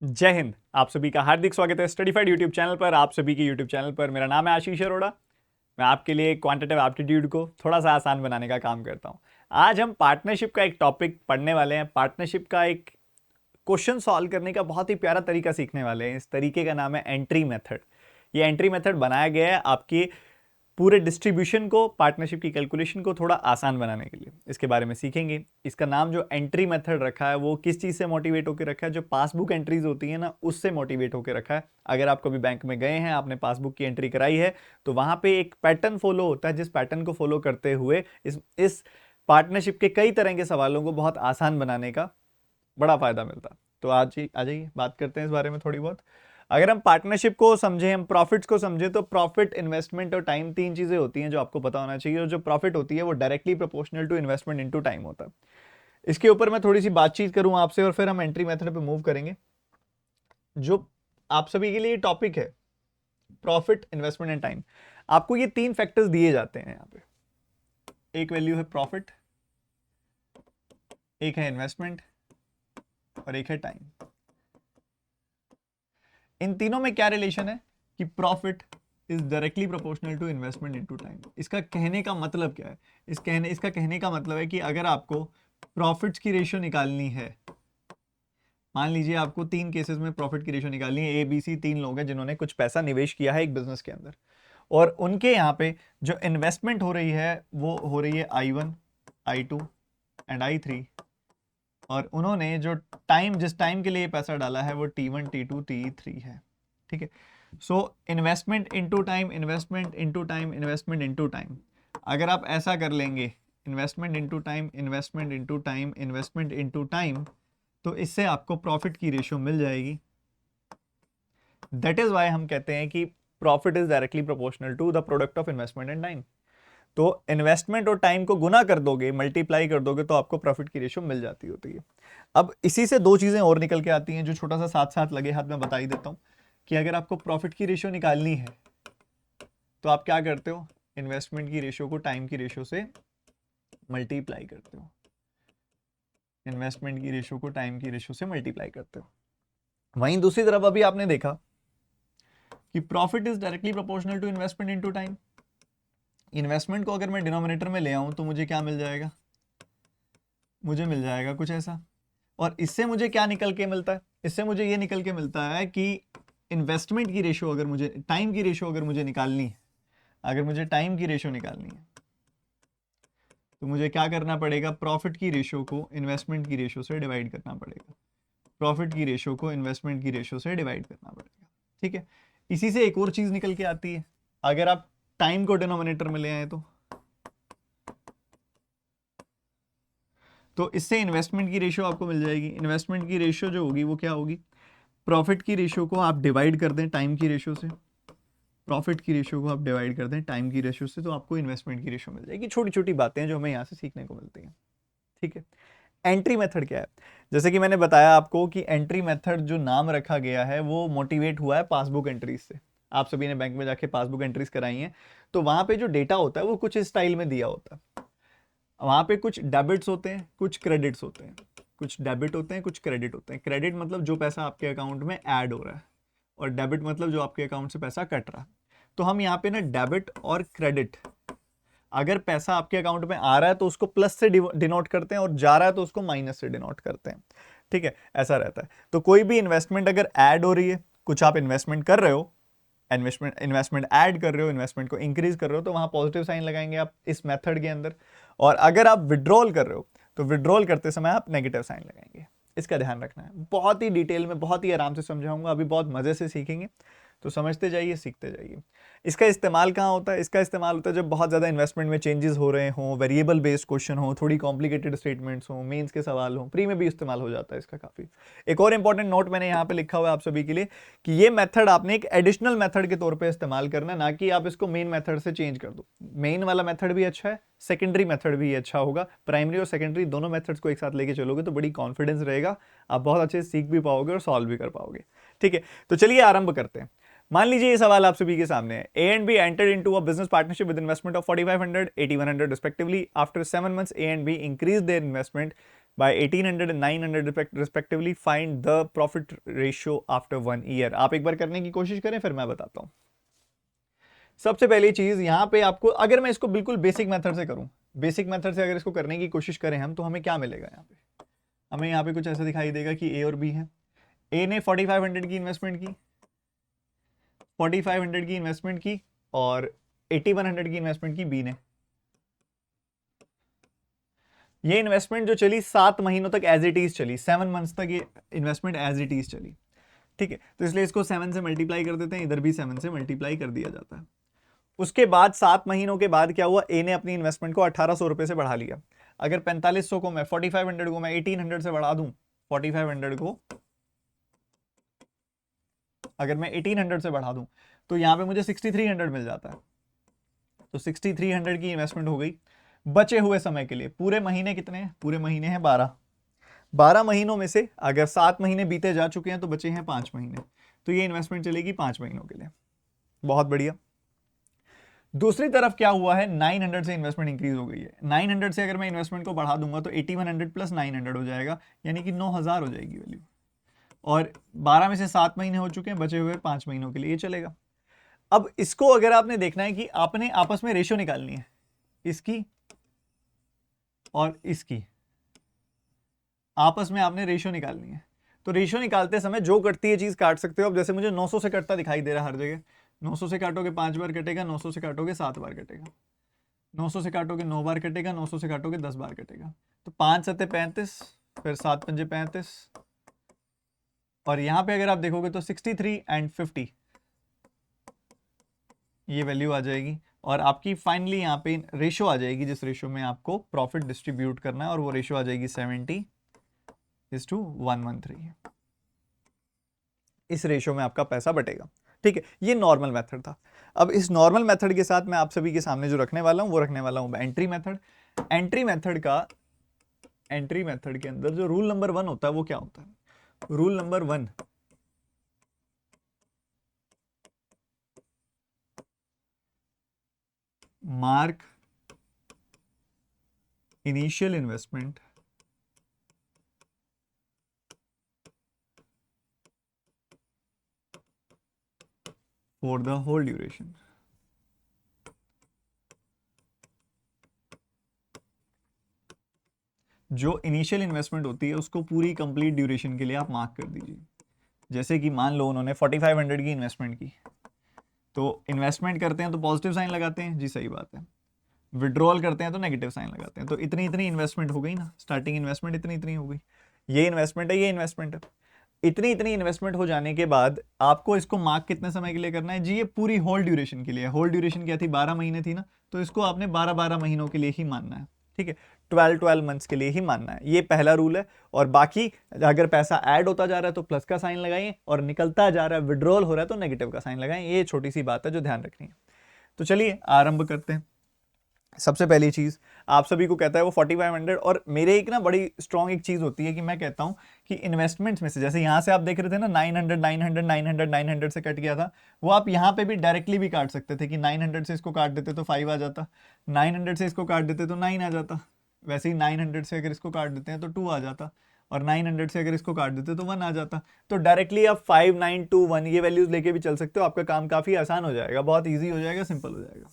जय हिंद। आप सभी का हार्दिक स्वागत है स्टडीफाइड यूट्यूब चैनल पर। आप सभी के यूट्यूब चैनल पर मेरा नाम है आशीष अरोड़ा। मैं आपके लिए क्वांटिटेटिव एप्टीट्यूड को थोड़ा सा आसान बनाने का काम करता हूं। आज हम पार्टनरशिप का एक टॉपिक पढ़ने वाले हैं। पार्टनरशिप का एक क्वेश्चन सॉल्व करने का बहुत ही प्यारा तरीका सीखने वाले हैं। इस तरीके का नाम है एंट्री मेथड। ये एंट्री मेथड बनाया गया है आपकी पूरे डिस्ट्रीब्यूशन को, पार्टनरशिप की कैलकुलेशन को थोड़ा आसान बनाने के लिए। इसके बारे में सीखेंगे। इसका नाम जो एंट्री मेथड रखा है वो किस चीज़ से मोटिवेट होकर रखा है, जो पासबुक एंट्रीज होती है ना, उससे मोटिवेट होकर रखा है। अगर आप कभी बैंक में गए हैं, आपने पासबुक की एंट्री कराई है, तो वहां पे एक पैटर्न फॉलो होता है, जिस पैटर्न को फॉलो करते हुए इस पार्टनरशिप के कई तरह के सवालों को बहुत आसान बनाने का बड़ा फायदा मिलता है। तो आज ही आ जाइए बात करते हैं इस बारे में थोड़ी बहुत। अगर हम पार्टनरशिप को समझें, हम प्रॉफिट्स को समझें, तो प्रॉफिट, इन्वेस्टमेंट और टाइम, तीन चीजें होती हैं जो आपको पता होना चाहिए। और जो प्रॉफिट होती है वो directly proportional to investment into time होता है। इसके ऊपर मैं थोड़ी सी बातचीत करूं आपसे और फिर हम एंट्री मेथड पे मूव करेंगे। जो आप सभी के लिए टॉपिक है प्रॉफिट, इन्वेस्टमेंट एंड टाइम। आपको ये तीन फैक्टर्स दिए जाते हैं यहाँ पे। एक वैल्यू है प्रॉफिट, एक है इन्वेस्टमेंट और एक है टाइम। इन तीनों में क्या रिलेशन है कि profit is directly proportional to investment into time. इसका कहने का मतलब क्या है? इसका कहने का मतलब है कि अगर आपको प्रॉफिट्स की रेशियो निकालनी है, मान लीजिए आपको तीन केसेस में प्रॉफिट की रेशियो निकालनी है। ए बी सी तीन लोग हैं जिन्होंने कुछ पैसा निवेश किया है एक बिजनेस के अंदर, और उनके यहाँ पे जो इन्वेस्टमेंट हो रही है वो हो रही है I1, I2 एंड I3। और उन्होंने जो टाइम, जिस टाइम के लिए पैसा डाला है वो T1, T2, T3 है। ठीक है। So investment into time, investment into time, investment into time. अगर आप ऐसा कर लेंगे, investment into time, investment into time, investment into time, तो इससे आपको प्रॉफिट की रेशियो मिल जाएगी। दैट इज वाई हम कहते हैं कि profit is directly proportional to the product of investment and time. तो इन्वेस्टमेंट और टाइम को गुना कर दोगे, मल्टीप्लाई कर दोगे, तो आपको प्रॉफिट की रेशियो मिल जाती होती है। अब इसी से दो चीजें और निकल के आती हैं जो छोटा सा साथ साथ लगे हाथ में बता ही देता हूं कि अगर आपको प्रॉफिट की रेशियो निकालनी है तो आप क्या करते हो? इन्वेस्टमेंट की रेशियो को टाइम की रेशियो से मल्टीप्लाई करते हो। इन्वेस्टमेंट की रेशियो को टाइम की रेशियो से मल्टीप्लाई करते हो। वहीं दूसरी तरफ अभी आपने देखा कि profit is directly proportional to investment into time. Investment को अगर मैं डिनोमिनेटर में ले आऊं तो मुझे क्या मिल जाएगा? मुझे मिल जाएगा कुछ ऐसा। और इससे मुझे क्या निकल के मिलता है? इससे मुझे ये निकल के मिलता है कि इन्वेस्टमेंट की रेशियो अगर मुझे, टाइम की रेशियो अगर मुझे निकालनी है, अगर मुझे टाइम की रेशियो निकालनी है, तो मुझे क्या करना पड़ेगा? प्रॉफिट की रेशियो को इन्वेस्टमेंट की रेशियो से डिवाइड करना पड़ेगा। प्रॉफिट की रेशियो को इन्वेस्टमेंट की रेशियो से डिवाइड करना पड़ेगा। ठीक है। इसी से एक और चीज निकल के आती है, अगर आप टाइम को डिनोमिनेटर में ले आए तो इससे इन्वेस्टमेंट की रेशियो आपको मिल जाएगी। इन्वेस्टमेंट की रेशियो जो होगी वो क्या होगी? प्रॉफिट की रेशियो को आप डिवाइड कर दें टाइम की रेशियो से, प्रॉफिट की रेशियो को आप डिवाइड कर दें टाइम की रेशियो से, तो आपको इन्वेस्टमेंट की रेशियो मिल जाएगी। छोटी छोटी बातें हैं जो हमें यहाँ से सीखने को मिलती हैं। ठीक है। एंट्री मेथड क्या है? जैसे कि मैंने बताया आपको कि एंट्री मेथड जो नाम रखा गया है वो मोटिवेट हुआ है पासबुक एंट्रीज से। आप सभी ने बैंक में जाके पासबुक एंट्रीज कराई हैं, तो वहां पे जो डेटा होता है वो कुछ इस स्टाइल में दिया होता है। वहां पे कुछ डेबिट्स होते हैं, कुछ क्रेडिट्स होते हैं। कुछ डेबिट होते हैं, कुछ क्रेडिट होते हैं। क्रेडिट मतलब जो पैसा आपके अकाउंट में ऐड हो रहा है, और डेबिट मतलब जो आपके अकाउंट से पैसा कट रहा है। तो हम यहाँ पे ना डेबिट और क्रेडिट, अगर पैसा आपके अकाउंट में आ रहा है तो उसको प्लस से डिनोट करते हैं, और जा रहा है तो उसको माइनस से डिनोट करते हैं। ठीक है, ऐसा रहता है। तो कोई भी इन्वेस्टमेंट अगर ऐड हो रही है, कुछ आप इन्वेस्टमेंट कर रहे हो, इन्वेस्टमेंट ऐड कर रहे हो, इन्वेस्टमेंट को इंक्रीज कर रहे हो, तो वहां पॉजिटिव साइन लगाएंगे आप इस मेथड के अंदर। और अगर आप विड्रॉल कर रहे हो तो विड्रॉल करते समय आप नेगेटिव साइन लगाएंगे। इसका ध्यान रखना है। बहुत ही डिटेल में, बहुत ही आराम से समझाऊंगा, अभी बहुत मजे से सीखेंगे। तो समझते जाइए, सीखते जाइए। इसका इस्तेमाल कहाँ होता है? इसका इस्तेमाल होता है जब बहुत ज़्यादा इन्वेस्टमेंट में चेंजेस हो रहे हों, वेरिएबल बेस्ड क्वेश्चन हो, थोड़ी कॉम्प्लिकेटेड स्टेटमेंट्स हो, मेंस के सवाल हो। प्री में भी इस्तेमाल हो जाता है इसका काफ़ी। एक और इंपॉर्टेंट नोट मैंने यहाँ पे लिखा हुआ है आप सभी के लिए कि ये मेथड आपने एक एडिशनल मेथड के तौर पे इस्तेमाल करना है, ना कि आप इसको मेन मेथड से चेंज कर दो। मेन वाला मेथड भी अच्छा है, सेकेंडरी मेथड भी अच्छा होगा। प्राइमरी और सेकेंडरी दोनों मेथड्स को एक साथ लेके चलोगे तो बड़ी कॉन्फिडेंस रहेगा, आप बहुत अच्छे से सीख भी पाओगे और सॉल्व भी कर पाओगे। ठीक है, तो चलिए आरंभ करते हैं। मान लीजिए ये सवाल आप सभी के सामने है। A and be entered into a business partnership with investment of 4500 8100 respectively. After 7 months A and be increase their investment by 1800 and 900 respectively. Find the profit ratio after 1 year. आप एक बार करने की कोशिश करें, फिर मैं बताता हूं. सबसे पहली चीज यहां पे आपको, अगर मैं इसको बिल्कुल बेसिक मेथड से करूं, बेसिक मेथड से अगर इसको करने की कोशिश करें हम, तो हमें क्या मिलेगा यहाँ पे? हमें यहाँ पे कुछ ऐसा दिखाई देगा कि ए और बी है. ए ने 4500 की इन्वेस्टमेंट की, 4500 की इन्वेस्टमेंट की, और 8100 की इन्वेस्टमेंट की बी ने. ये इन्वेस्टमेंट जो चली 7 महीनों तक एज इट इज चली, 7 मंथ्स तक ये इन्वेस्टमेंट एज इट इज चली. ठीक है, तो इसलिए इसको 7 से मल्टीप्लाई कर देते हैं, इधर भी 7 से मल्टीप्लाई कर दिया जाता है. उसके बाद 7 महीनों के बाद क्या हुआ? ए ने अपनी इन्वेस्टमेंट को 1800 रुपए से बढ़ा लिया. अगर 4500 को मैं 4500 को मैं 1800 से बढ़ा दूं, 4500 को अगर मैं 1800 से बढ़ा दूं, तो यहां पे मुझे 6300 मिल जाता है. तो 6300 की इन्वेस्टमेंट हो गई. बचे हुए समय के लिए पूरे महीने कितने हैं? पूरे महीने हैं 12. 12 महीनों में से अगर 7 महीने बीते जा चुके हैं तो बचे हैं 5 महीने. तो ये इन्वेस्टमेंट चलेगी 5 महीनों के लिए. बहुत बढ़िया. दूसरी तरफ क्या हुआ है? 900 से इन्वेस्टमेंट इंक्रीज हो गई है. 900 से अगर मैं इन्वेस्टमेंट को बढ़ा दूंगा तो 8100 प्लस 900 हो जाएगा, यानी कि 9000 हो जाएगी वैल्यू. और 12 में से 7 महीने हो चुके हैं, बचे हुए 5 महीनों के लिए ये चलेगा. अब इसको अगर आपने देखना है कि आपने आपस में रेशियो निकालनी है, इसकी और इसकी आपस में आपने रेशियो निकालनी है. तो रेशियो निकालते समय जो कटती है चीज काट सकते हो. अब जैसे मुझे 900 से कटता दिखाई दे रहा है हर जगह. 900 से काटोगे 5 बार कटेगा, 900 से काटोगे 7 बार कटेगा, 900 से काटोगे 9 बार कटेगा, 900 से काटोगे 10 बार कटेगा. तो 5 सत्ते 35, फिर 7 पंजे 35, और यहां पे अगर आप देखोगे तो 63 एंड 50 ये वैल्यू आ जाएगी. और आपकी फाइनली यहाँ पे रेशियो आ जाएगी, जिस रेशियो में आपको प्रॉफिट डिस्ट्रीब्यूट करना है, और वो रेशियो आ जाएगी 70:113. इस रेशियो में आपका पैसा बटेगा. ठीक है, ये नॉर्मल मेथड था. अब इस नॉर्मल मेथड के साथ मैं आप सभी के सामने जो रखने वाला हूं, वो रखने वाला हूं एंट्री मेथड. एंट्री मेथड के अंदर जो रूल नंबर 1 होता है वो क्या होता है? Rule number 1, mark initial investment for the whole duration. जो इनिशियल इन्वेस्टमेंट होती है उसको पूरी कंप्लीट ड्यूरेशन के लिए आप मार्क कर दीजिए. जैसे कि मान लो उन्होंने 4500 की इन्वेस्टमेंट की, तो इन्वेस्टमेंट करते हैं तो पॉजिटिव साइन लगाते हैं जी, सही बात है. विड्रॉल करते हैं तो नेगेटिव साइन लगाते हैं. तो इतनी इतनी इन्वेस्टमेंट हो गई ना, स्टार्टिंग इन्वेस्टमेंट इतनी इतनी हो गई. ये इन्वेस्टमेंट है, ये इन्वेस्टमेंट है. इतनी इतनी इन्वेस्टमेंट हो जाने के बाद आपको इसको मार्क कितने समय के लिए करना है जी? ये पूरी होल ड्यूरेशन के लिए. होल ड्यूरेशन क्या थी? 12 महीने थी ना, तो इसको आपने 12 महीनों के लिए ही मानना है. ठीक है, 12 मंथ्स के लिए ही मानना है. ये पहला रूल है. और बाकी अगर पैसा ऐड होता जा रहा है तो प्लस का साइन लगाइए, और निकलता जा रहा है, विड्रॉल हो रहा है तो नेगेटिव का साइन लगाएं. ये छोटी सी बात है जो ध्यान रखनी है. तो चलिए आरंभ करते हैं. सबसे पहली चीज आप सभी को कहता है वो 4500. और मेरे एक ना बड़ी स्ट्रॉन्ग एक चीज होती है कि मैं कहता हूं कि इन्वेस्टमेंट्स में से, जैसे यहां से आप देख रहे थे ना 900 900 900 900 से कट गया था, वो आप यहां पे भी डायरेक्टली भी काट सकते थे कि 900 से इसको काट देते तो 5 आ जाता, 900 से इसको काट देते तो 9 आ जाता. वैसे ही 900 से अगर इसको काट देते हैं तो 2 आ जाता, और 900 से अगर इसको काट देते तो 1 आ जाता. तो डायरेक्टली आप 5 9 2 1 ये वैल्यूज लेके भी चल सकते हो. आपका काम काफी आसान हो जाएगा, बहुत ईजी हो जाएगा, सिंपल हो जाएगा.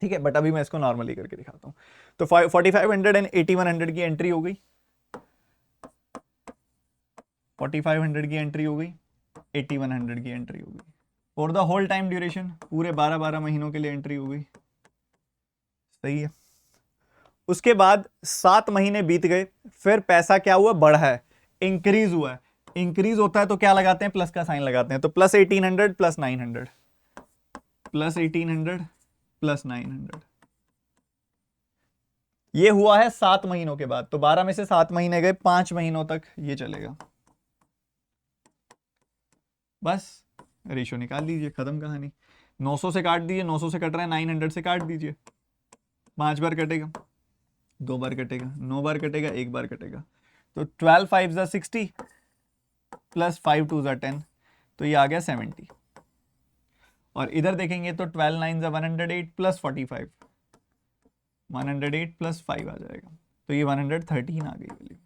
ठीक है, बट अभी मैं इसको नॉर्मली करके दिखाता हूं. तो 4500 एंड 8100 की एंट्री हो गई, 4500 की एंट्री हो गई, 8100 की एंट्री हो गई. For the whole time duration, पूरे 12 महीनों के लिए एंट्री हो गई. सही है. उसके बाद 7 महीने बीत गए, फिर पैसा क्या हुआ? बढ़ा है, इंक्रीज हुआ है. इंक्रीज होता है तो क्या लगाते हैं? प्लस का साइन लगाते हैं. तो प्लस 1800 प्लस 900, प्लस 1800 प्लस 900. ये हुआ है 7 महीनों के बाद. तो 12 में से 7 महीने गए, 5 महीनों तक ये चलेगा. बस रेशियो निकाल लीजिए, खत्म कहानी. 900 से काट दीजिए, 900 से कट रहा है, 900 से काट दीजिए. 5 बार कटेगा, 2 बार कटेगा, 9 बार कटेगा, 1 बार कटेगा. तो 12 5 60 प्लस 5 2 10, तो ये आ गया 70. और इधर देखेंगे तो 12 9 108 प्लस 45, 108 प्लस 5 आ जाएगा. तो ये 113 आ गई वैल्यू।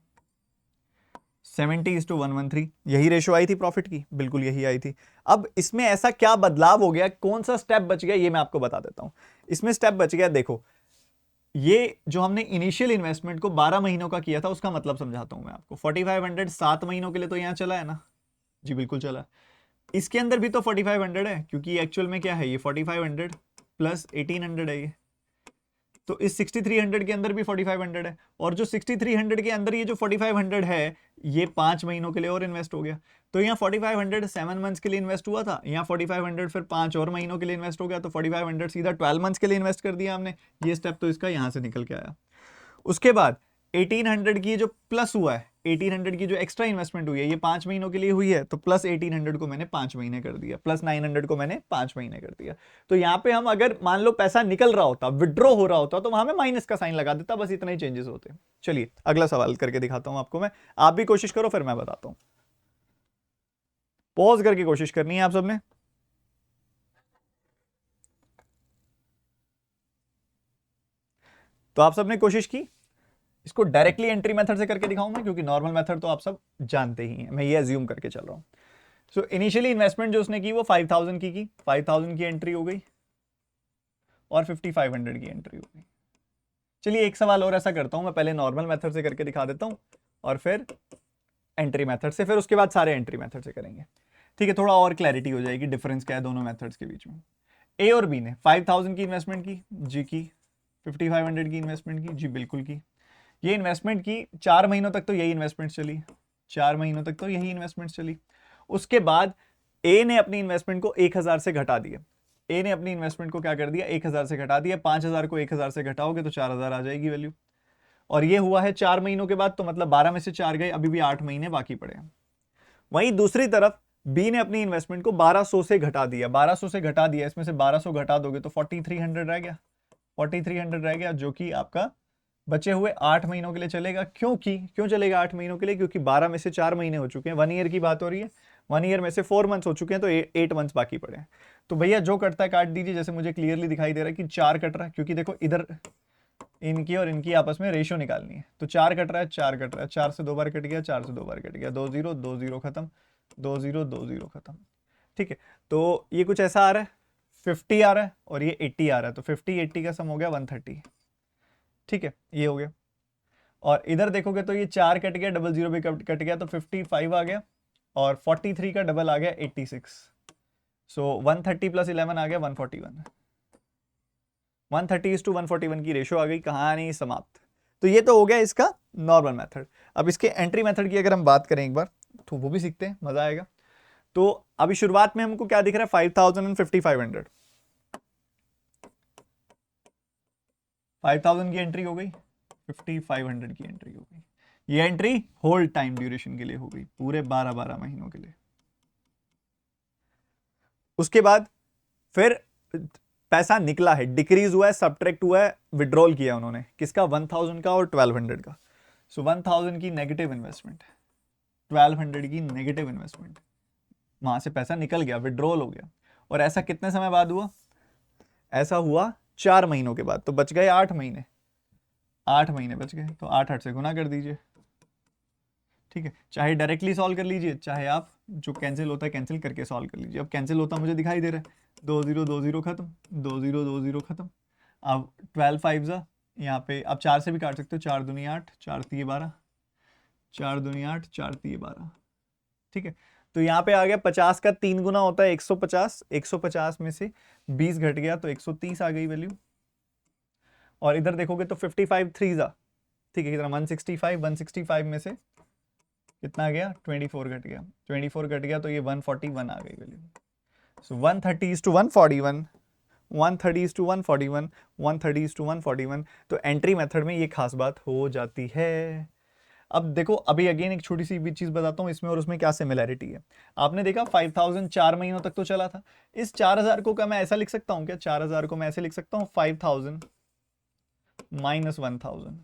70:113 यही रेशो आई थी प्रॉफिट की, बिल्कुल यही आई थी। अब इसमें ऐसा क्या बदलाव हो गया, कौन सा स्टेप बच गया, ये मैं आपको बता देता हूं। इसमें स्टेप बच गया, देखो ये जो हमने इनिशियल इन्वेस्टमेंट को 12 महीनों का किया था उसका मतलब समझाता हूं मैं आपको। 4500 7 महीनों के लिए तो यहां चला है ना, जी बिल्कुल चला। इसके अंदर भी तो 4500 है, क्योंकि एक्चुअल में क्या है, ये 4500 प्लस 1800 है ये। तो इस 6300 के अंदर भी 4500 है, और जो 6300 के अंदर ये जो 4500 है, ये 5 महीनों के लिए और इन्वेस्ट हो गया। तो यहाँ 4500 7 मंथ्स के लिए इन्वेस्ट हुआ था, यहाँ 4500 फिर 5 और महीनों के लिए इन्वेस्ट हो गया, तो 4500 सीधा 12 मंथ्स के लिए इन्वेस्ट कर दिया हमने। ये स्टेप तो इसका यहाँ से निकल के आया। उसके बाद 1800 की जो प्लस हुआ है, 1800 की जो एक्स्ट्रा इन्वेस्टमेंट हुई है, ये 5 महीनों के लिए हुई है, तो प्लस 1800 को मैंने 5 महीने कर दिया, प्लस 900 को मैंने 5 महीने कर दिया। तो यहां पे हम अगर मान लो पैसा निकल रहा होता, विड्रॉ हो रहा होता, तो वहां में माइनस का साइन लगा देता, बस इतना ही चेंजेस होते। चलिए अगला सवाल करके दिखाता हूं आपको मैं, आप भी कोशिश करो फिर मैं बताता हूं। पॉज करके कोशिश करनी है आप सबने। तो आप सबने कोशिश की। इसको डायरेक्टली एंट्री मेथड से करके दिखाऊं क्योंकि नॉर्मल मेथड तो आप सब जानते ही हैं, मैं ये अज्यूम करके चल रहा हूं। सो इनिशियली इन्वेस्टमेंट जो उसने की वो 5000 की 5000 की एंट्री हो गई, और 5500 की एंट्री हो गई। चलिए एक सवाल और ऐसा करता हूं मैं, पहले नॉर्मल मेथड से करके दिखा देता हूं, और फिर एंट्री मेथड से, फिर उसके बाद सारे एंट्री मेथड से करेंगे। ठीक है, थोड़ा और क्लैरिटी हो जाएगी डिफरेंस क्या है दोनों मेथड्स के बीच में। ए और बी ने 5000 की इन्वेस्टमेंट की, जी की। 5500 की इन्वेस्टमेंट की, जी बिल्कुल की। ये इन्वेस्टमेंट की 4 महीनों तक तो यही इन्वेस्टमेंट चली, 4 महीनों तक तो यही इन्वेस्टमेंट चली। उसके बाद ए ने अपनी इन्वेस्टमेंट को 1000 से घटा दिया। ए ने अपनी इन्वेस्टमेंट को क्या कर दिया, 1000 से घटा दिया। 5000 को 1000 से घटाओगे तो 4000 आ जाएगी वैल्यू। और ये हुआ है 4 महीनों के बाद, तो मतलब 12 में से 4 गए, अभी भी 8 महीने बाकी पड़े हैं। वहीं दूसरी तरफ बी ने अपनी इन्वेस्टमेंट को 1200 से घटा दिया, 1200 से घटा दिया, इसमें से 1200 घटा दोगे तो 4300 रह गया, 4300 रह गया, जो कि आपका बचे हुए 8 महीनों के लिए चलेगा। क्यों चलेगा 8 महीनों के लिए, क्योंकि 12 में से 4 महीने हो चुके हैं, 1 ईयर की बात हो रही है, 1 ईयर में से 4 मंथ्स हो चुके हैं, तो 8 मंथ्स बाकी पड़े हैं। तो भैया जो कटता है काट दीजिए, जैसे मुझे क्लियरली दिखाई दे रहा है कि 4 कट रहा है, क्योंकि देखो इधर इनकी और इनकी आपस में रेशियो निकालनी है, तो 4 कट रहा है, 4 कट रहा है, 4 से 2 बार कट गया, 4 से 2 बार कट गया, 2 0 2 0 खत्म, 2 0 2 0 खत्म। ठीक है, तो ये कुछ ऐसा आ रहा है, 50 आ रहा है और ये 80 आ रहा है, तो 50 80 का सम हो गया 130। ठीक है, ये हो गया। और इधर देखोगे तो ये 4 कट गया, डबल जीरो भी कट गया, तो 55 आ गया, और 43 का डबल आ गया 86। सो 130 प्लस 11 आ गया 141। 130:141 की रेशो आ गई, कहानी समाप्त। तो ये तो हो गया इसका नॉर्मल मेथड। अब इसके एंट्री मेथड की अगर हम बात करें एक बार, तो वो भी सीखते हैं, मजा आएगा। तो अभी शुरुआत में हमको क्या दिख रहा है, 5000 एंड 5500। 5000 की एंट्री हो गई, 5500 की एंट्री हो गई। ये एंट्री होल टाइम ड्यूरेशन के लिए हो गई, पूरे 12 महीनों के लिए। उसके बाद फिर पैसा निकला है, डिक्रीज हुआ है, सब्ट्रैक्ट हुआ है, विड्रॉल किया उन्होंने, किसका, 1000 का और 1200 का। सो 1000 की नेगेटिव इन्वेस्टमेंट, 1200 की नेगेटिव इन्वेस्टमेंट, वहां से पैसा निकल गया, विड्रॉल हो गया। और ऐसा कितने समय बाद हुआ, ऐसा हुआ 4 महीनों के बाद, तो बच गए 8 महीने, 8 महीने बच गए, तो 8 8 से गुना कर दीजिए। ठीक है, चाहे डायरेक्टली सॉल्व कर लीजिए, चाहे आप जो कैंसिल होता है कैंसिल करके सॉल्व कर लीजिए। अब कैंसिल होता मुझे दिखाई दे रहा है, 2 0 2 0 खत्म, 2 0 2 0 खत्म। अब 12 5 जा, यहाँ पे आप 4 से भी काट सकते हो, 4 दूनी 8, 4 तीय 12, 4 दूनी 8, 4 तीय 12। ठीक है, तो यहाँ पे आ गया 50 का 3 गुना होता है 150, 150 में से 20 घट गया तो 130 आ गई वैल्यू। और इधर देखोगे तो 55 3 जा, ठीक है, कितना 165, 165 में से कितना गया, 24 घट गया, 24 घट गया, तो ये 141 आ गई वैल्यू। सो 130:141, 130:141, 130:141। तो एंट्री मेथड में ये खास बात हो जाती है। अब देखो, अभी अगेन एक छोटी सी भी चीज बताता हूँ इसमें और उसमें क्या सिमिलैरिटी है। आपने देखा 5000 4 महीनों तक तो चला था, इस 4000 को क्या मैं ऐसा लिख सकता हूँ क्या, 4000 को मैं ऐसे लिख सकता हूँ 5000 माइनस 1000।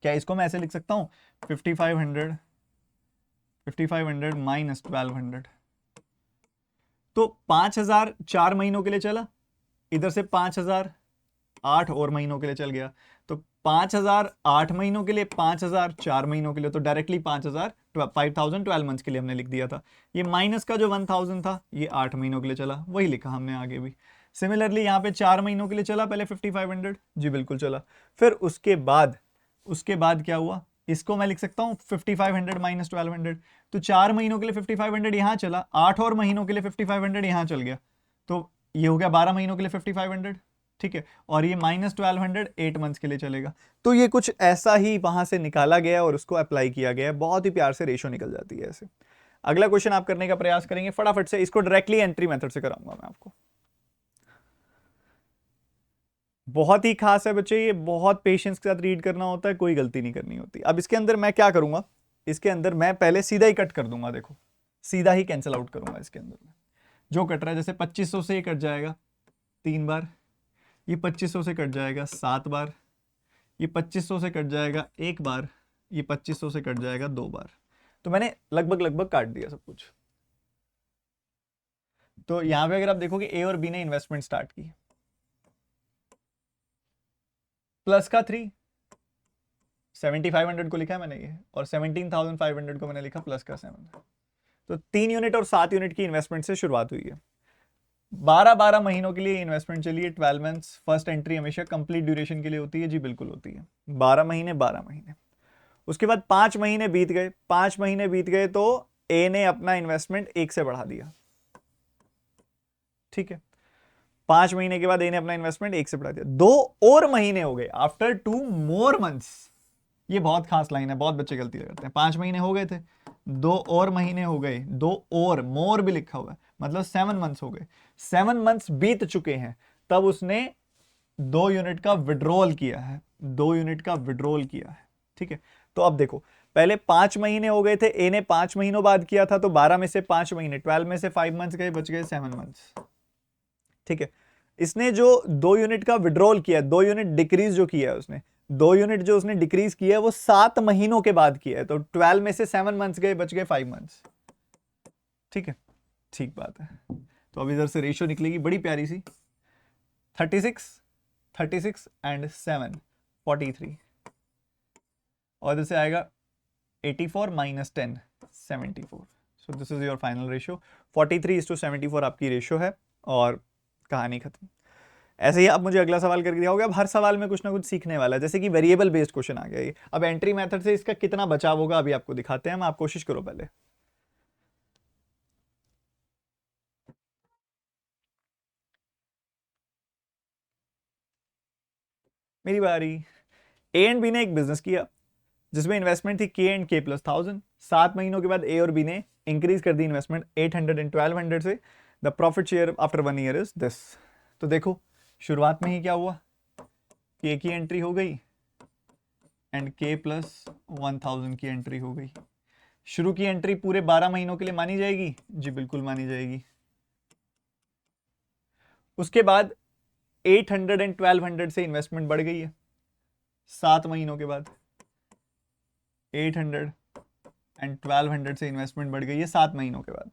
क्या इसको मैं ऐसे लिख सकता हूँ 5500 माइनस 1200। तो 5000 4 महीनों के लिए चला, इधर से 5000 8 और महीनों के लिए चल गया, तो 5000 8 महीनों के लिए, 5000 4 महीनों के लिए, तो डायरेक्टली 5000 5000 12 मंथ्स के लिए हमने लिख दिया था। ये माइनस का जो 1000 था ये 8 महीनों के लिए चला, वही लिखा हमने आगे भी। सिमिलरली यहाँ पे 4 महीनों के लिए चला पहले 5500, जी बिल्कुल चला। फिर उसके बाद क्या हुआ, इसको मैं लिख सकता हूँ 5500 माइनस 1200, तो 4 महीनों के लिए 5500 यहाँ चला, 8 और महीनों के लिए 5500 यहाँ चल गया, तो ये हो गया 12 महीनों के लिए 5500, ठीक है। और ये माइनस 1200 8 मंथ्स के लिए चलेगा। तो ये कुछ ऐसा ही वहां से निकाला गया और उसको अप्लाई किया गया है, बहुत ही प्यार से रेशो निकल जाती है ऐसे। अगला क्वेश्चन आप करने का प्रयास करेंगे फटाफट से, इसको डायरेक्टली एंट्री मेथड से कराऊंगा मैं आपको। बहुत ही खास है बच्चे, ये बहुत पेशेंस के साथ रीड करना होता है, कोई गलती नहीं करनी होती। अब इसके अंदर मैं क्या करूंगा, इसके अंदर मैं पहले सीधा ही कट कर दूंगा, देखो सीधा ही कैंसिल आउट करूंगा इसके अंदर में जो कट रहा है। जैसे 2500 से ये कट जाएगा 3 बार, ये 2500 से कट जाएगा 7 बार, ये 2500 से कट जाएगा 1 बार, ये 2500 से कट जाएगा 2 बार। तो मैंने लगभग काट दिया सब कुछ। तो यहां पे अगर आप देखोगे ए और बी ने इन्वेस्टमेंट स्टार्ट की, प्लस का 3 7500 को लिखा है मैंने ये, और 17500 को मैंने लिखा प्लस का 7। तो 3 यूनिट और 7 यूनिट की इन्वेस्टमेंट से शुरुआत हुई है। 12 महीनों के लिए इन्वेस्टमेंट चली है, 12 मंथ्स। फर्स्ट एंट्री हमेशा कंप्लीट ड्यूरेशन के लिए होती है, जी बिल्कुल होती है, 12 महीने। उसके बाद 5 महीने बीत गए, 5 महीने बीत गए तो ए ने अपना इन्वेस्टमेंट 1 से बढ़ा दिया, ठीक है। 5 महीने के बाद ए ने अपना इन्वेस्टमेंट 1 से बढ़ा दिया। 2 और महीने हो गए, आफ्टर 2 मोर मंथ्स। ये बहुत खास लाइन है, बहुत बच्चे गलती करते हैं। 5 महीने हो गए थे, 2 और महीने हो गए, 2 और, मोर भी लिखा हुआ है, मतलब 7 मंथ्स हो गए। 7 मंथ्स बीत चुके हैं, तब उसने 2 यूनिट का विड्रॉल किया है, 2 यूनिट का विड्रॉल किया है, ठीक है। तो अब देखो, पहले 5 महीने हो गए थे, ए ने 5 महीनों बाद किया था, तो 12 में से 5 महीने, 12 में से 5 मंथ्स गए, बच गए 7 मंथ्स, ठीक है। इसने जो 2 यूनिट का विड्रॉल किया, 2 यूनिट डिक्रीज जो किया है उसने, 2 यूनिट जो उसने डिक्रीज किया है वो 7 महीनों के बाद किया है, तो 12 में से 7 मंथ्स गए, बच गए 5 मंथ्स, ठीक है, ठीक बात है। तो अब इधर से रेशियो निकलेगी बड़ी प्यारी सी, 36 एंड 7 43, और इधर से आएगा 84 minus 10 74। So this is your final ratio, 43:74 आपकी रेशियो है, और कहानी खत्म। ऐसे ही आप मुझे अगला सवाल करके दिखाओगे। अब हर सवाल में कुछ ना कुछ सीखने वाला है, जैसे कि वेरिएबल बेस्ड क्वेश्चन आ गया ये। अब एंट्री मेथड से इसका कितना बचाव होगा अभी आपको दिखाते हैं हम, आप कोशिश करो पहले। मेरी बारी। ए एंड बी ने एक बिजनेस किया जिसमें इन्वेस्टमेंट थी के एंड के प्लस 1000। 7 महीनों के बाद ए और बी ने इंक्रीज कर दी इन्वेस्टमेंट 800 एंड 1200 से। The profit share after 1 year is this. तो देखो शुरुआत में ही क्या हुआ, के की एंट्री हो गई एंड के प्लस 1000 की एंट्री हो गई। शुरू की एंट्री पूरे 12 महीनों के लिए मानी जाएगी, जी बिल्कुल मानी जाएगी। उसके बाद 800 एंड 1200 से इन्वेस्टमेंट बढ़ गई है 7 महीनों के बाद। 800 एंड 1200 से इन्वेस्टमेंट बढ़ गई है 7 महीनों के बाद,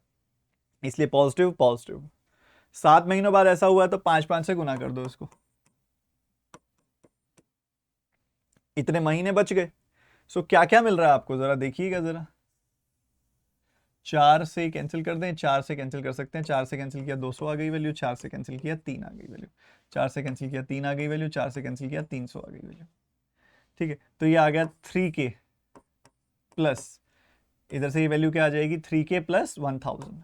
इसलिए पॉजिटिव पॉजिटिव। 7 महीनों बाद ऐसा हुआ तो 5 से गुना कर दो इसको, इतने महीने बच गए। सो क्या क्या मिल रहा है आपको जरा देखिएगा जरा। 4 से कैंसिल कर दें, 4 से कैंसिल कर सकते हैं, 4 से कैंसिल किया 200 आ गई वैल्यू, 4 से कैंसिल किया 3 आ गई वैल्यू, 4 से कैंसिल किया 3 आ गई वैल्यू, 4 से कैंसिल किया 300 आ गई वैल्यू, ठीक है। तो ये आ गया 3K प्लस, इधर से ये वैल्यू क्या आ जाएगी 3K प्लस 1000।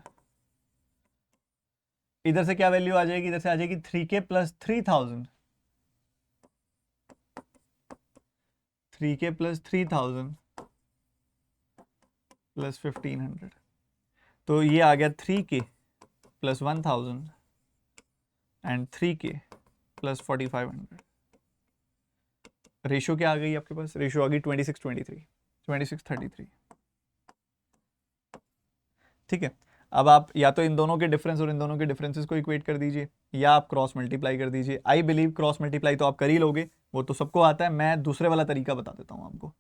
इधर से क्या वैल्यू आ जाएगी, इधर से आ जाएगी 3K plus 3000, 3K plus 3000 plus 1500। तो ये आ गया 3K plus 1000 and 3K plus 4500। Ratio क्या आ गई आपके पास, रेशियो आ गई 26:23, ठीक है। अब आप या तो इन दोनों के डिफरेंस और इन दोनों के डिफरेंसेस को इक्वेट कर दीजिए, या आप क्रॉस मल्टीप्लाई कर दीजिए। आई बिलीव क्रॉस मल्टीप्लाई तो आप कर ही लोगे, वो तो सबको आता है, मैं दूसरे वाला तरीका बता देता हूँ आपको।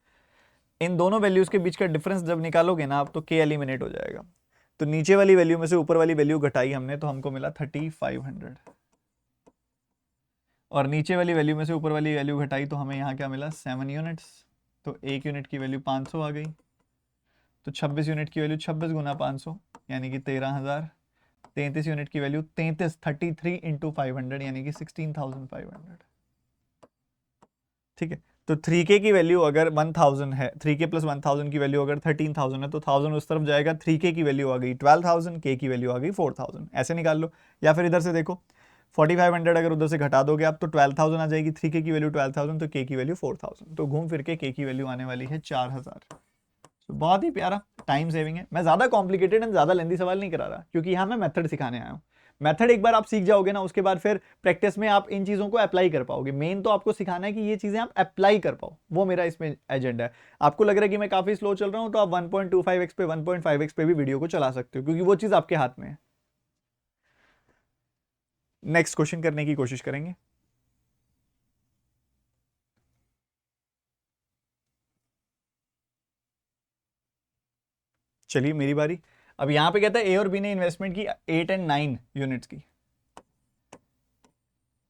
इन दोनों वैल्यूज के बीच का डिफरेंस जब निकालोगे ना आप, तो के एलिमिनेट हो जाएगा। तो नीचे वाली वैल्यू में से ऊपर वाली वैल्यू घटाई हमने, तो हमको मिला 3500। और नीचे वाली वैल्यू में से ऊपर वाली वैल्यू घटाई तो हमें यहाँ क्या मिला 7 यूनिट्स, तो 1 यूनिट की वैल्यू 500 आ गई। तो 26 यूनिट की वैल्यू 26 गुना 500 यानी कि 13,000। 33 यूनिट की वैल्यू 33 इंटू 500 यानी कि 16,500। ठीक है, तो 3K की वैल्यू अगर 1000 है, 3K प्लस 1000 की वैल्यू अगर 13,000 है तो 1000 उस तरफ जाएगा, 3K की वैल्यू आ गई 12,000, K की वैल्यू आ गई 4000। ऐसे निकाल लो, या फिर इधर से देखो 4500 अगर उधर से घटा दोगे आप तो 12,000 आ जाएगी, 3K की वैल्यू 12,000 तो K की वैल्यू 4000, तो घूम फिर के K की वैल्यू आने वाली है 4000। तो बहुत ही प्यारा, टाइम सेविंग है। मैं ज्यादा कॉम्प्लिकेटेड एंड ज्यादा लेंदी सवाल नहीं करा रहा, क्योंकि यहाँ मैं मेथड सिखाने आया हूँ। मेथड एक बार आप सीख जाओगे ना, उसके बाद फिर प्रैक्टिस में आप इन चीजों को अप्लाई कर पाओगे। मेन तो आपको सिखाना है कि ये चीजें आप अप्लाई कर पाओ, वो मेरा इसमें एजेंडा है। आपको लग रहा है कि मैं काफी स्लो चल रहा हूं तो आप 1.25x पे 1.5x पे भी वीडियो को चला सकते हो, क्योंकि वो चीज आपके हाथ में है। नेक्स्ट क्वेश्चन करने की कोशिश करेंगे। चलिए मेरी बारी। अब यहां पे कहता है ए और बी ने इन्वेस्टमेंट की 8 एंड 9 यूनिट्स की।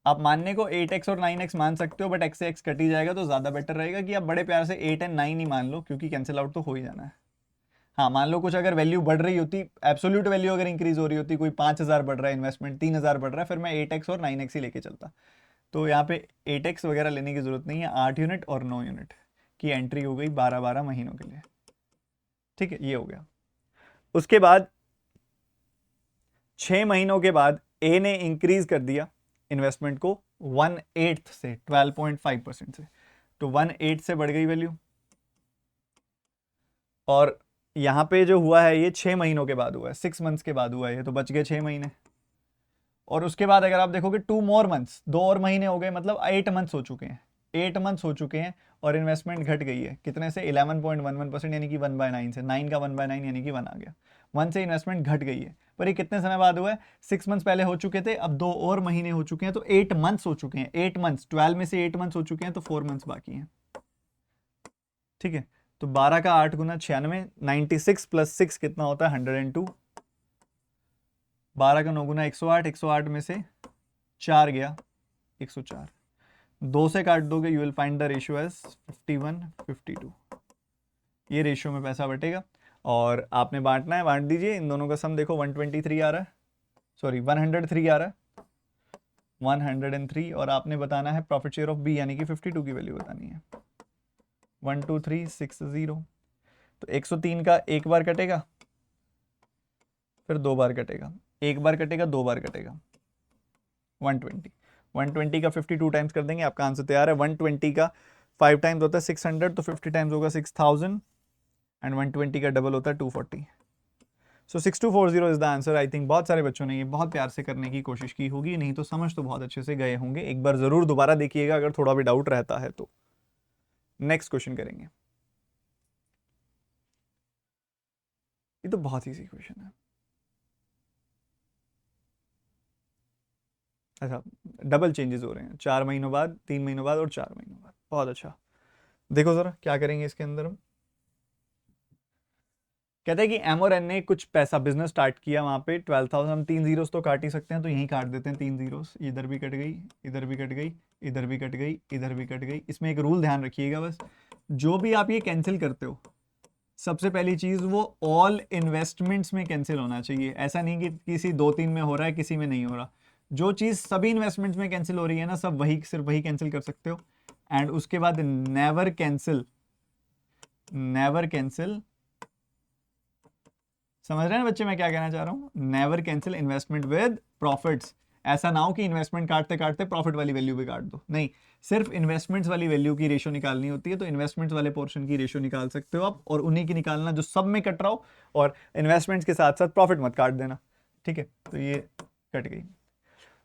आप मानने को 8x और 9x मान सकते हो, बट x से x कट ही जाएगा, तो ज्यादा बेटर रहेगा कि आप बड़े प्यार से 8 एंड 9 ही मान लो, क्योंकि कैंसिल आउट तो हो ही जाना है। हाँ, मान लो कुछ अगर वैल्यू बढ़ रही होती, एब्सोल्यूट वैल्यू अगर इंक्रीज हो रही होती, कोई 5000 बढ़ रहा है इन्वेस्टमेंट, 3000 बढ़ रहा है, फिर मैं 8x और 9x ही लेके चलता। तो यहाँ पे 8x वगैरह लेने की जरूरत नहीं है, 8 यूनिट और 9 यूनिट की एंट्री हो गई 12-12 महीनों के लिए। ठीक है, ये हो गया। उसके बाद 6 महीनों के बाद ए ने इंक्रीज कर दिया इन्वेस्टमेंट को 1/8 से 12.5% से, तो 1/8 से बढ़ गई वैल्यू। और यहां पे जो हुआ है ये 6 महीनों के बाद हुआ है, 6 मंथ्स के बाद हुआ है ये, तो बच गए 6 महीने। और उसके बाद अगर आप देखोगे 2 मोर मंथ्स, 2 और महीने हो गए, मतलब 8 मंथ्स हो चुके हैं, 8 मंथ्स हो चुके हैं। और इन्वेस्टमेंट घट गई है कितने से, 11.11% यानी कि 1/9 से, 9 का 1/9 यानी कि 1 आ गया। 1 से इन्वेस्टमेंट घट गई है, पर ये कितने समय बाद हुआ है, 6 मंथ्स पहले हो चुके थे, अब 2 और महीने हो चुके हैं, तो 8 मंथ्स हो चुके हैं। 8 मंथ्स, 12 में से 8 मंथ्स हो चुके हैं, तो 4 मंथ्स बाकी हैं। ठीक है, तो 12 का 8 गुना 96, 96 प्लस 6 कितना होता है 102। 12 का 9 गुना 108, 108 में से 4 गया 104। 2 से काट दोगे, you will find the ratio as 51-52। ये रेशियो में पैसा बटेगा और आपने बांटना है, बांट दीजिए। इन दोनों का सम देखो 123 आ रहा है, सॉरी 103 आ रहा है, 103। और आपने बताना है प्रॉफिट शेयर ऑफ बी यानी कि 52 की वैल्यू बतानी है। 12360। तो 103 का एक बार कटेगा, फिर 2 बार कटेगा, एक बार कटेगा, 2 बार कटेगा, 120। 120 का 52 टाइम्स कर देंगे, आपका आंसर तैयार है। 120 का 5 टाइम्स होता है 600, तो 50 टाइम्स होगा 6000, एंड 120 का डबल होता है 240। सो 6240 is the answer. I think बहुत सारे बच्चों ने ये बहुत प्यार से करने की कोशिश की होगी, नहीं तो समझ तो बहुत अच्छे से गए होंगे। एक बार जरूर दोबारा देखिएगा अगर थोड़ा भी डाउट रहता है तो। नेक्स्ट क्वेश्चन करेंगे। ये तो बहुत ईजी क्वेश्चन है। अच्छा, डबल चेंजेस हो रहे हैं 4 महीनों बाद, 3 महीनों बाद और 4 महीनों बाद। बहुत अच्छा, देखो जरा क्या करेंगे इसके अंदर हम। कहते हैं कि एम और एन ने कुछ पैसा बिजनेस स्टार्ट किया, वहां पे 12,000, हम 3 जीरोस तो काट ही सकते हैं, तो यहीं काट देते हैं 3 जीरोस। इधर भी कट गई, इधर भी कट गई, इधर भी कट गई, इधर भी कट गई। इसमें एक रूल ध्यान रखिएगा बस, जो भी आप ये कैंसिल करते हो, सबसे पहली चीज वो ऑल इन्वेस्टमेंट्स में कैंसिल होना चाहिए। ऐसा नहीं कि किसी 2-3 में हो रहा है, किसी में नहीं हो रहा। जो चीज सभी इन्वेस्टमेंट्स में कैंसिल हो रही है ना, सब वही, सिर्फ वही कैंसिल कर सकते हो। एंड उसके बाद नेवर कैंसिल, नेवर कैंसिल, समझ रहे हैं बच्चे मैं क्या कहना चाह रहा हूं, never cancel investment with profits. ऐसा ना हो कि इन्वेस्टमेंट काटते काटते प्रॉफिट वाली वैल्यू भी काट दो, नहीं, सिर्फ इन्वेस्टमेंट्स वाली वैल्यू की रेशियो निकालनी होती है। तो इन्वेस्टमेंट्स वाले पोर्शन की रेशियो निकाल सकते हो आप, और उन्हीं की निकालना जो सब में कट रहा हो, और इन्वेस्टमेंट्स के साथ साथ प्रॉफिट मत काट देना। ठीक है, तो ये कट गई।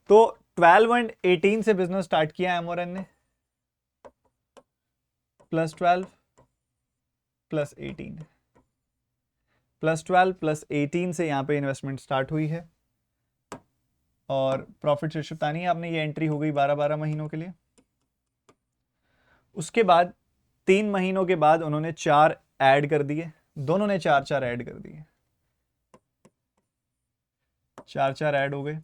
तो 12 एंड 18 से बिजनेस स्टार्ट किया एमओरएन ने, +12 +18, +12 +18 से यहां पे इन्वेस्टमेंट स्टार्ट हुई है, और प्रॉफिट से शुतानी है आपने, ये एंट्री हो गई 12-12 महीनों के लिए। उसके बाद 3 महीनों के बाद उन्होंने 4 ऐड कर दिए, दोनों ने 4-4 ऐड कर दिए, 4-4 ऐड हो गए।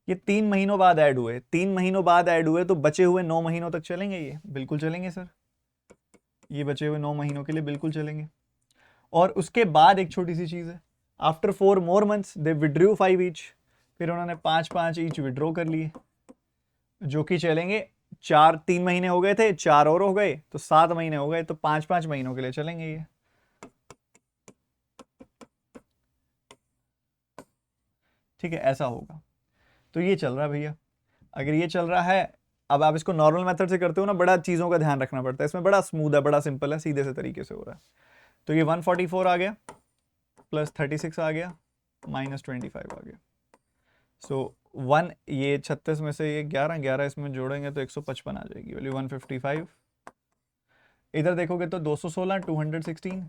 ये 3 महीनों बाद ऐड हुए, 3 महीनों बाद ऐड हुए, तो बचे हुए 9 महीनों तक चलेंगे, ये बिल्कुल चलेंगे सर, ये बचे हुए 9 महीनों के लिए बिल्कुल चलेंगे। और उसके बाद एक छोटी सी चीज है, after 4 more months they withdrew 5 each, फिर उन्होंने 5 ईच विड्रॉ कर लिए, जो कि चलेंगे 3 महीने हो गए थे, 4 और हो गए तो 7 महीने हो गए, तो 5 महीनों के लिए चलेंगे ये। ठीक है, ऐसा होगा। तो ये चल रहा है भैया, अगर ये चल रहा है, अब आप इसको नॉर्मल मेथड से करते हो ना, बड़ा चीजों का ध्यान रखना पड़ता है, इसमें बड़ा स्मूथ है, बड़ा सिंपल है, सीधे से तरीके से हो रहा है। तो ये 144 आ गया, प्लस 36 आ गया, माइनस 25 आ गया। सो 1, ये 36 में से ये 11 इसमें जोड़ेंगे तो 155 आ जाएगी वैल्यू, 155। इधर देखोगे तो 216, 216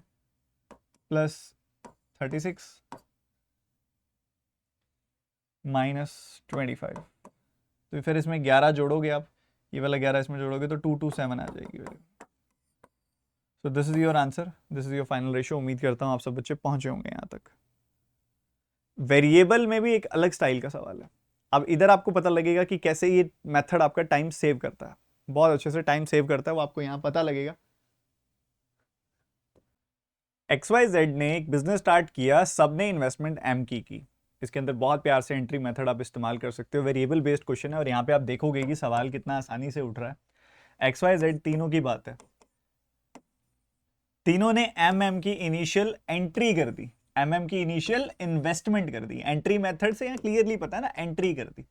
प्लस 36 माइनस 25, तो फिर इसमें 11 जोड़ोगे आप, ये वाला 11 इसमें जोड़ोगे तो 227 आ जाएगी value. So this is your answer, this is your final ratio. उम्मीद करता हूँ आप सब बच्चे पहुंचे होंगे यहाँ तक। वेरिएबल में भी एक अलग स्टाइल का सवाल है। अब इधर आपको पता लगेगा कि कैसे ये मेथड आपका टाइम सेव करता है, बहुत अच्छे से टाइम सेव करता है, वो आपको यहाँ पता लगेगा। XYZ ने एक बिजनेस स्टार्ट किया, सबने इन्वेस्टमेंट M की। इसके अंदर बहुत प्यार से एंट्री मेथड आप इस्तेमाल कर सकते हो, वेरिएबल बेस्ड क्वेश्चन है, और यहाँ पे आप देखोगे कि सवाल कितना आसानी से उठ रहा है। XYZ तीनों की बात है, तीनों ने MM की इनिशियल एंट्री कर दी, MM की इनिशियल इन्वेस्टमेंट कर दी, एंट्री मेथड से यहाँ क्लियरली पता है ना, एंट्री कर दी,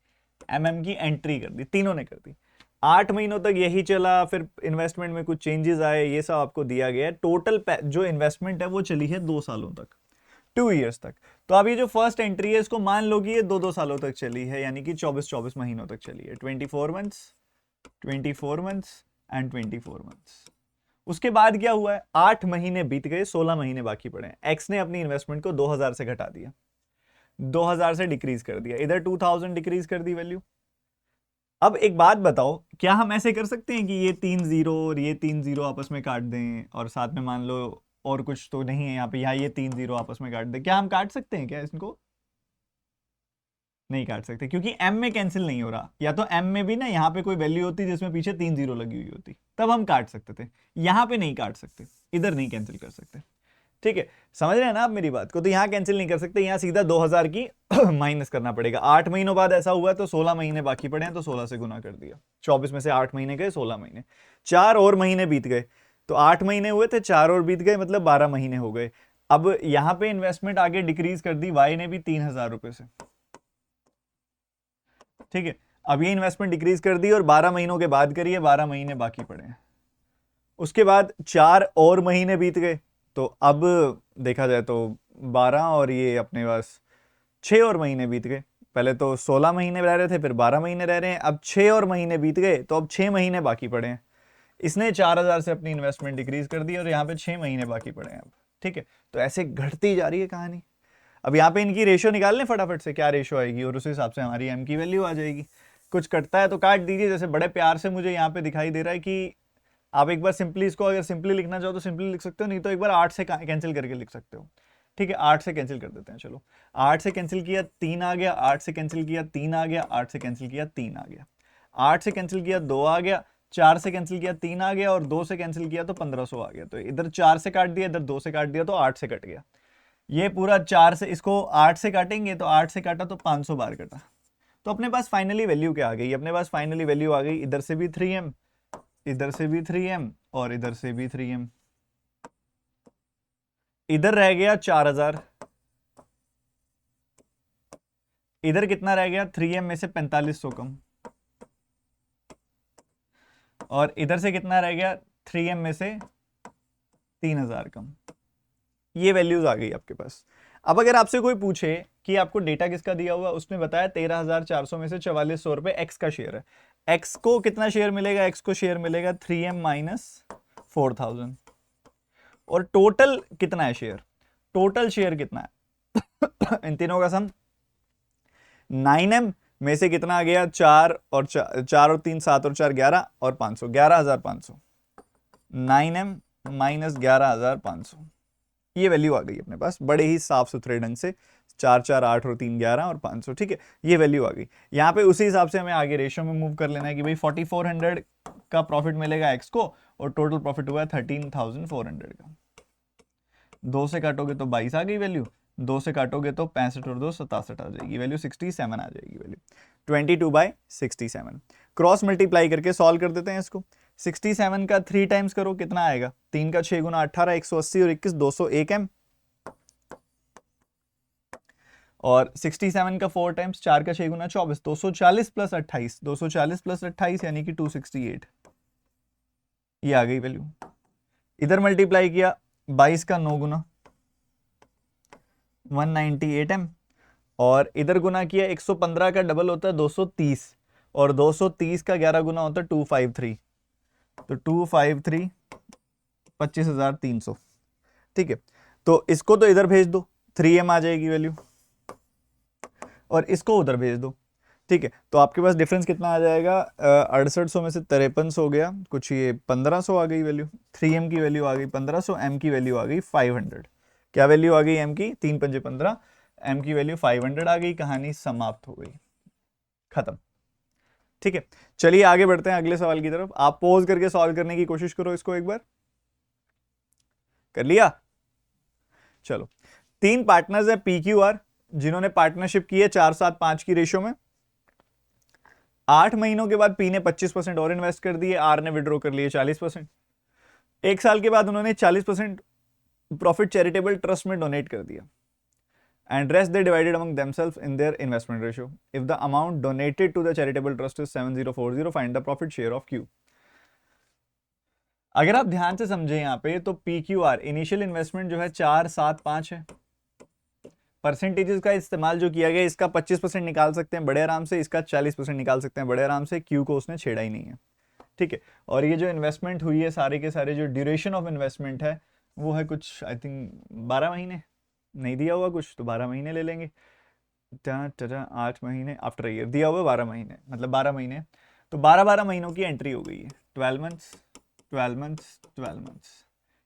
MM की एंट्री कर दी, तीनों ने कर दी। 8 महीनों तक यही चला, फिर इन्वेस्टमेंट में कुछ चेंजेस आए, ये सब आपको दिया गया है। टोटल जो इन्वेस्टमेंट है वो चली है 2 सालों तक, 2 इयर्स तक। तो अब ये जो फर्स्ट एंट्री है इसको मान लो कि ये 2-2 सालों तक चली है, यानी कि 24-24 महीनों तक चली है, 24 मंथ्स, 24 मंथ्स एंड 24 मंथ्स। उसके बाद क्या हुआ है, 8 महीने बीत गए, 16 महीने बाकी पड़े हैं। एक्स ने अपनी इन्वेस्टमेंट को 2000 से घटा दिया, 2000 से डिक्रीज कर दिया, इधर 2000 डिक्रीज कर दी वैल्यू। अब एक बात बताओ, क्या हम ऐसे कर सकते हैं कि ये 3 जीरो और ये 3 जीरो आपस में काट दें, और साथ में मान लो और कुछ तो नहीं है यहाँ पे, यहाँ ये 3 जीरो आपस में काट दें, क्या हम काट सकते हैं क्या इसको? नहीं काट सकते, क्योंकि M में कैंसिल नहीं हो रहा। या तो M में भी ना यहाँ पे कोई वैल्यू होती जिसमें पीछे 3 जीरो लगी हुई होती, तब हम काट सकते थे, यहाँ पे नहीं काट सकते, इधर नहीं कैंसिल कर सकते। ठीक है, समझ रहे हैं ना आप मेरी बात को? तो यहाँ कैंसिल नहीं कर सकते, यहाँ सीधा 2000 की माइनस करना पड़ेगा। 8 महीनों बाद ऐसा हुआ तो 16 महीने बाकी पड़े हैं, तो 16 से गुना कर दिया, 24 में से 8 महीने गए, 16 महीने, 4 और महीने बीत गए, तो 8 महीने हुए थे, 4 और बीत गए, मतलब 12 महीने हो गए। अब यहाँ पे इन्वेस्टमेंट आगे डिक्रीज कर दी वाई ने भी 3000 रुपए से। ठीक है, अब ये इन्वेस्टमेंट डिक्रीज कर दी और 12 महीनों के बाद करिए, 12 महीने बाकी पड़े हैं। उसके बाद 4 और महीने बीत गए, तो अब देखा जाए तो 12 और ये अपने पास 6 और महीने बीत गए। पहले तो 16 महीने रह रहे थे, फिर 12 महीने रह रहे हैं, अब 6 और महीने बीत गए, तो अब 6 महीने बाकी पड़े हैं। इसने 4000 से अपनी इन्वेस्टमेंट डिक्रीज कर दी और यहाँ पे 6 महीने बाकी पड़े हैं अब। ठीक है, तो ऐसे घटती जा रही है कहानी। अब यहाँ पे इनकी रेशियो निकाल लें फटाफट से, क्या रेशियो आएगी, और उस हिसाब से हमारी M की वैल्यू आ जाएगी। कुछ कटता है तो काट दीजिए, जैसे बड़े प्यार से मुझे यहाँ पे दिखाई दे रहा है कि आप एक बार सिंपली इसको अगर सिंपली लिखना चाहो तो सिंपली लिख सकते हो, नहीं तो एक बार 8 से कैंसिल करके लिख सकते हो। ठीक है, 8 से कैंसिल कर देते हैं, चलो 8 से कैंसिल किया 3 आ गया, 8 से कैंसिल किया 3 आ गया, 8 से कैंसिल किया 3 आ गया, 8 से कैंसिल किया 2 आ गया, 4 से कैंसिल किया 3 आ गया, और 2 से कैंसिल किया तो 1500 आ गया। तो इधर 4 से काट दिया, इधर 2 से काट दिया, तो 8 से कट गया। ये पूरा 4 से, इसको 8 से काटेंगे तो 8 से काटा तो 500 बार कटा। तो अपने पास फाइनली वैल्यू क्या आ गई? अपने पास फाइनली वैल्यू आ गई, इधर से भी 3M, इधर से भी 3M, और इधर से भी 3M। इधर रह गया 4000, इधर कितना रह गया? 3M में से 4500 कम, और इधर से कितना रह गया? 3M में से 3000 कम। ये वैल्यूज आ गई आपके पास। अब अगर आपसे कोई पूछे कि आपको डेटा किसका दिया हुआ, उसने बताया 13400 में से 4400 रुपए एक्स का शेयर है। एक्स को कितना शेयर मिलेगा? एक्स को शेयर मिलेगा 3M माइनस 4000। और टोटल कितना है शेयर? टोटल शेयर कितना है इन तीनों का सम? 9M में से कितना आ गया? 4 और 3 7 और 4 11 और 500, 11500। 9M माइनस 11500, ये वैल्यू आ गई अपने पास बड़े ही साफ सुथरे ढंग से। 4 4 8 और 3 11 और 500, ठीक है, ये वैल्यू आ गई। यहाँ पे उसी हिसाब से हमें आगे रेशियो में मूव कर लेना है कि भाई 4400 का प्रॉफिट मिलेगा एक्स को और टोटल प्रॉफिट हुआ है 13400 का। 2 से काटोगे तो 22 आ गई वैल्यू, 2 से काटोगे तो 65 और 2 67 आ जाएगी वैल्यू, 67 आ जाएगी वैल्यू, 22/67। क्रॉस मल्टीप्लाई करके सॉल्व कर देते हैं इसको। 67 का 3 टाइम्स करो, कितना आएगा? 3 का 6 गुना 18, 180 और 21 201 एम। और 67 का 4 टाइम्स, 4 का 6 गुना 24, 240 प्लस 28, 240 प्लस 28 यानी कि 268, ये आ गई वैल्यू। इधर मल्टीप्लाई किया 22 का 9 गुना 198 एम, और इधर गुना किया 115 का डबल होता है 230, और 230 का 11 गुना होता है 253, तो 253 25,300, ठीक है। तो इसको तो इधर भेज दो, 3M आ जाएगी वैल्यू, और इसको उधर भेज दो, ठीक है। तो आपके पास डिफरेंस कितना आ जाएगा? 6800 में से 5300 हो गया कुछ, ये 1500 आ गई वैल्यू। 3M की वैल्यू आ गई 1500, M की वैल्यू आ गई 500। क्या वैल्यू आ गई M की? 3 पंजे 15, M की वैल्यू 500 आ गई। कहानी समाप्त हो गई, खत्म, ठीक है। चलिए आगे बढ़ते हैं अगले सवाल की तरफ। आप पॉज करके सॉल्व करने की कोशिश करो इसको एक बार। कर लिया? चलो, 3 पार्टनर्स है PQR, जिन्होंने पार्टनरशिप की है 4-7-5 की रेशियो में। 8 महीनों के बाद P ने 25% और इन्वेस्ट कर दिए, R ने विड्रॉ कर लिए 40%। 1 साल के बाद उन्होंने 40% प्रॉफिट चैरिटेबल ट्रस्ट में डोनेट कर दिया, and rest they divided among themselves in their investment ratio. If the amount donated to the charitable trust is 7040, find the profit share of Q. अगर आप ध्यान से समझें यहाँ पे तो PQR इनिशियल इन्वेस्टमेंट जो है 4-7-5 है। परसेंटेजेस का इस्तेमाल जो किया गया, इसका 25% निकाल सकते हैं बड़े आराम से, इसका 40% निकाल सकते हैं बड़े आराम से। Q को उसने छेड़ा ही नहीं है, ठीक है। और ये जो इन्वेस्टमेंट हुई है सारे के सारे, जो ड्यूरेशन ऑफ इन्वेस्टमेंट है वो है कुछ आई थिंक 12 महीने, नहीं दिया हुआ कुछ तो 12 महीने ले लेंगे। 8 महीने आफ्टर ईयर, दिया हुआ 12 महीने, मतलब 12 महीने, तो 12-12 महीनों की एंट्री हो गई है। 12 मंथ्स 12 मंथ्स 12 मंथ्स,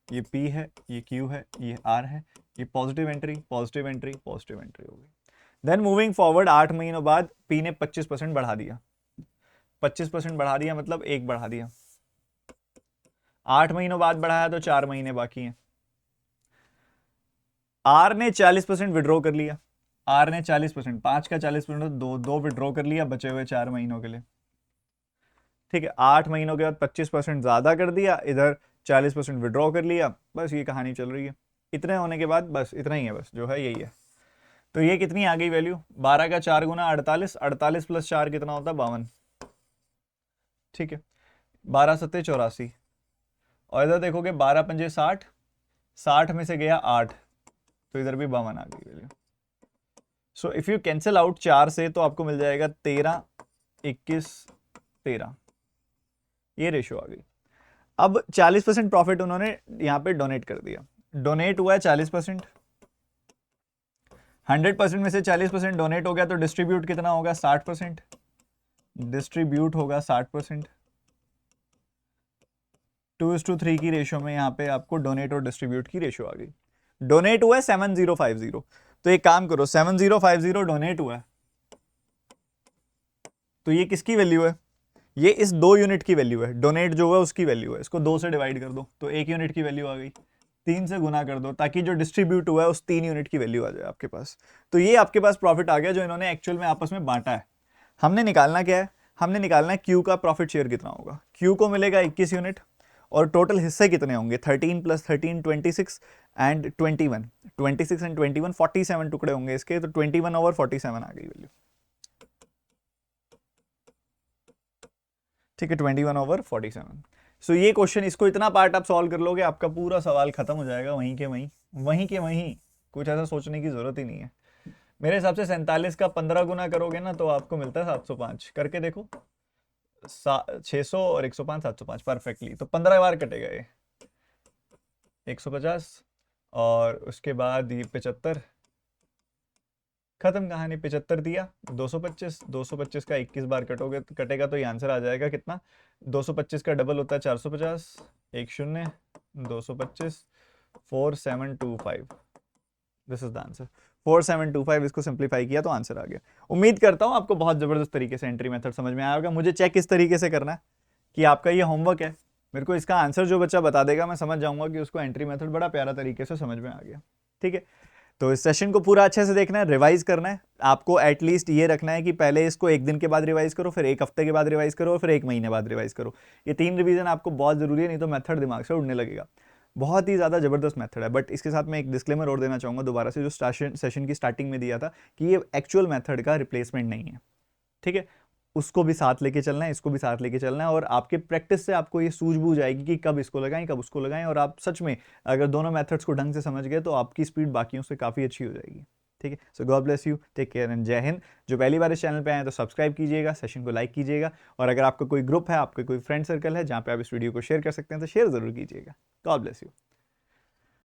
ये P है, ये Q है, ये R है, ये positive entry positive entry positive entry हो गई। देन मूविंग फॉरवर्ड 8 महीनों बाद P ने 25% बढ़ा दिया, 25% बढ़ा दिया मतलब 1 बढ़ा दिया। 8 महीनों बाद बढ़ाया तो 4 महीने बाकी हैं। R ने 40% विड्रॉ कर लिया, R ने 40%, 5 का 40% दो विड्रॉ कर लिया बचे हुए 4 महीनों के लिए, ठीक है। 8 महीनों के बाद 25% ज्यादा कर दिया, इधर 40% विड्रॉ कर लिया, बस ये कहानी चल रही है। इतने होने के बाद बस इतना ही है, बस जो है यही है। तो ये कितनी आ गई वैल्यू? 12 का 4 गुना 48, 48 प्लस 4 कितना होता है? 52, ठीक है। 12 सत्ते 84, और इधर देखोगे 12 पंजे 60, 60 में से गया 8, तो इधर भी 52 आ गई value. So if you cancel out 4 से तो आपको मिल जाएगा 13, 21, 13, ये रेशियो आ गई। अब 40% प्रॉफिट उन्होंने यहाँ पे डोनेट कर दिया, डोनेट हुआ है 40%, 100% में से 40% डोनेट हो गया, तो डिस्ट्रीब्यूट कितना होगा? 60%, डिस्ट्रीब्यूट होगा 60%। 2:3 की रेशियो में यहाँ पे आपको डोनेट और डिस्ट्रीब्यूट की रेशियो आ गई। डोनेट हुआ है 7050, तो एक काम करो, 7050 डोनेट हुआ है, तो ये किसकी वैल्यू है? ये इस 2 यूनिट की वैल्यू है, डोनेट जो हुआ उसकी वैल्यू है। इसको 2 से डिवाइड कर दो तो 1 यूनिट की वैल्यू आ गई, 3 से गुना कर दो ताकि जो डिस्ट्रीब्यूट हुआ है उस 3 यूनिट की वैल्यू आ जाए आपके पास। तो ये आपके पास प्रॉफिट आ गया जो इन्होंने एक्चुअल में आपस में बांटा है। हमने निकालना क्या है? हमने निकालना है Q का प्रॉफिट शेयर कितना होगा। Q को मिलेगा 21 यूनिट, और टोटल हिस्से कितने होंगे? 13 + 13 26 एंड 21, 26 एंड 21 47 टुकड़े होंगे इसके, तो 21/47 आ गई वैल्यू, ठीक है। 21/47। सो ये क्वेश्चन, इसको इतना पार्ट आप सॉल्व कर लोगे, आपका पूरा सवाल खत्म हो जाएगा वहीं के वहीं, वहीं के वहीं, कुछ ऐसा सोचने की जरूरत ही नहीं है। मेरे हिसाब से 47 का 15 गुना करोगे ना तो आपको मिलता है 705, करके देखो, 600 और 105 705 परफेक्टली, तो 15 बार कटेगा ये, 150, और उसके बाद ये 75, खत्म कहानी। 75 दिया, 225, 225 का 21 बार कटोगे कटेगा तो ये आंसर आ जाएगा कितना? 225 का डबल होता है 450, 10 225 4725, दिस इज द आंसर। 4725 इसको सिंप्लीफाई किया तो आंसर आ गया। उम्मीद करता हूं आपको बहुत जबरदस्त तरीके से एंट्री मेथड समझ में आया होगा। मुझे चेक इस तरीके से करना है कि आपका ये होमवर्क है, मेरे को इसका आंसर जो बच्चा बता देगा मैं समझ जाऊंगा कि उसको एंट्री मेथड बड़ा प्यारा तरीके से समझ में आ गया। ठीक है, तो इस सेशन को पूरा अच्छे से देखना है, रिवाइज करना है आपको। एटलीस्ट ये रखना है कि पहले इसको एक दिन के बाद रिवाइज करो, फिर एक हफ्ते के बाद रिवाइज करो और फिर एक महीने बाद रिवाइज करो। ये 3 रिवीजन आपको बहुत जरूरी है, नहीं तो मेथड दिमाग से उड़ने लगेगा। बहुत ही ज़्यादा ज़बरदस्त मेथड है, बट इसके साथ मैं एक डिस्क्लेमर और देना चाहूँगा दोबारा से, जो सेशन की स्टार्टिंग में दिया था कि ये एक्चुअल मेथड का रिप्लेसमेंट नहीं है। ठीक है, उसको भी साथ लेके चलना है, इसको भी साथ लेके चलना है, और आपके प्रैक्टिस से आपको ये सूझबूझ आएगी कि कब इसको लगाएं कब उसको लगाएं, और आप सच में अगर दोनों मेथड्स को ढंग से समझ गए तो आपकी स्पीड बाकियों से काफ़ी अच्छी हो जाएगी। ठीक है, so God bless you, take care and Jai Hind. जो पहली बार इस चैनल पे आए तो सब्सक्राइब कीजिएगा, सेशन को लाइक कीजिएगा, और अगर आपका कोई ग्रुप है, आपका कोई फ्रेंड सर्कल है जहाँ पे आप इस वीडियो को शेयर कर सकते हैं तो शेयर जरूर कीजिएगा। God bless you.